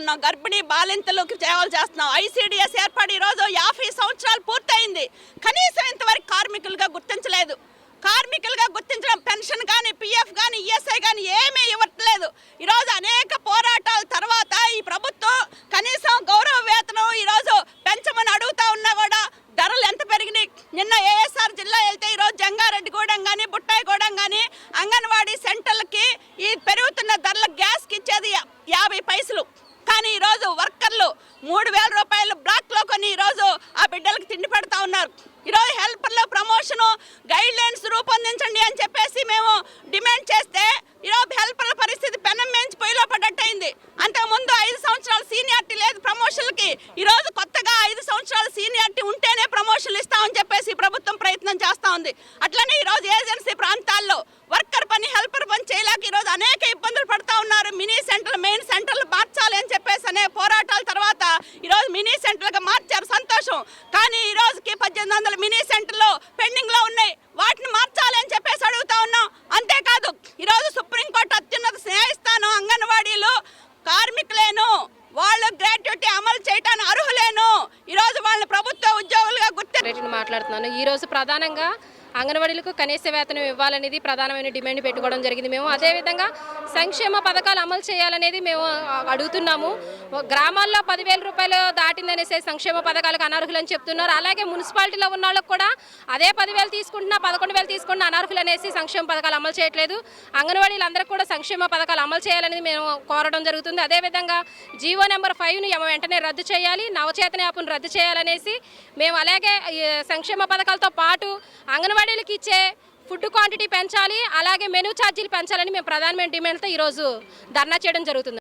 ఉన్నాం. గర్భిణీ బాలింతలకు సేవలు చేస్తున్నాం. ఐసీడీఎస్ ఏర్పడి ఈరోజు 50 సంవత్సరాలు పూర్తయింది. కనీసం ఇంతవరకు కార్మికులుగా గుర్తించలేదు. కార్మికులుగా గుర్తించడం పెన్షన్ కానీ, పిఎఫ్ కానీ, ఈఎస్ఐ కానీ ఏమీ ఇవ్వట్లేదు. ఈరోజు అనేక పోరాటాల తర్వాత ఈ ప్రభుత్వం కనీసం గౌరవ వేతనం ఈరోజు పెంచమని అడుగుతా ఉన్నా కూడా ధరలు ఎంత పెరిగినాయి. నిన్న ఏఎస్ఆర్ జిల్లా వెళ్తే ఈరోజు జంగారెడ్డిగూడెం కానీ, బుట్టాయిగూడెం కానీ అంగన్వాడీ సెంటర్లకి ఈ పెరుగుతున్న ధరల గ్యాస్కి ఇచ్చేది 50 పైసలు. కానీ ఈరోజు వర్కర్లు 3000 రూపాయలు బ్లాక్లో కొని ఈరోజు ఆ బిడ్డలకు తిండి పెడతా ఉన్నారు. ఈరోజు హెల్పర్ల ప్రమోషను గైడ్ లైన్స్ రూపొందించండి అని చెప్పేసి మేము డిమాండ్ చేస్తే ఈరోజు హెల్పర్ల పరిస్థితి పెనం మేంచి పొయ్యిలో పడ్డట్టయింది. అంతకుముందు 5 సంవత్సరాల సీనియారిటీ లేదు ప్రమోషన్లకి. ఈరోజు కొత్తగా 5 సంవత్సరాల సీనియారిటీ ఉంటేనే ప్రమోషన్లు ఇస్తామని చెప్పేసి ప్రభుత్వం ప్రయత్నం చేస్తూ ఉంది. అట్లనే ఈరోజు ఏజెన్సీ ప్రాంతాల్లో వర్కర్ పని, హెల్పర్ పని చేయలేక ఈరోజు అనేక ఇబ్బందులు పడుతూ ఉన్నారు. మినీ సెంటర్లు, మెయిన్ సెంటర్లు మార్చాలి అని చెప్పేసి అనే పోరాటాల తర్వాత ఈరోజు మినీ సెంటర్లుగా మార్చారు, సంతోషం. కానీ ఈ రోజుకి 1800 మినీ సెంటర్లు పెండింగ్లో ఉన్నాయి. వాటిని మార్చాలి అని చెప్పేసి అడుగుతా ఉన్నాం. అంతేకాదు ఈరోజు సుప్రీంకోర్టు అత్యున్నత న్యాయస్థానం అంగన్వాడీలు కార్మికులేను, వాళ్ళు గ్రాట్యుటీ అమలు చేయడానికి అర్హులేను, ఈరోజు వాళ్ళని ప్రభుత్వ ఉద్యోగులుగా మాట్లాడుతున్నాను. ఈరోజు ప్రధానంగా అంగన్వాడీలకు కనీస వేతనం ఇవ్వాలనేది ప్రధానమైన డిమాండ్ పెట్టుకోవడం జరిగింది. మేము అదేవిధంగా సంక్షేమ పథకాలు అమలు చేయాలనేది మేము అడుగుతున్నాము. గ్రామాల్లో 10,000 రూపాయలు దాటిందనేసి సంక్షేమ పథకాలకు అనర్హులని చెప్తున్నారు. అలాగే మున్సిపాలిటీలో ఉన్న వాళ్ళకు కూడా అదే 10,000 తీసుకుంటున్నా, 11,000 తీసుకుంటున్నా అనర్హులు అనేసి సంక్షేమ పథకాలు అమలు చేయట్లేదు. అంగన్వాడీలందరికీ కూడా సంక్షేమ పథకాలు అమలు చేయాలనేది మేము కోరడం జరుగుతుంది. అదేవిధంగా జీవో నెంబర్ 5ను వెంటనే రద్దు చేయాలి, నవచేతన యాప్ను రద్దు చేయాలనేసి మేము, అలాగే సంక్షేమ పథకాలతో పాటు అంగన్వాడీలకు ఇచ్చే ఫుడ్ క్వాంటిటీ పెంచాలి, అలాగే మెనూ ఛార్జీలు పెంచాలని మేము ప్రధానమైన డిమాండ్తో ఈరోజు ధర్నా చేయడం జరుగుతుంది.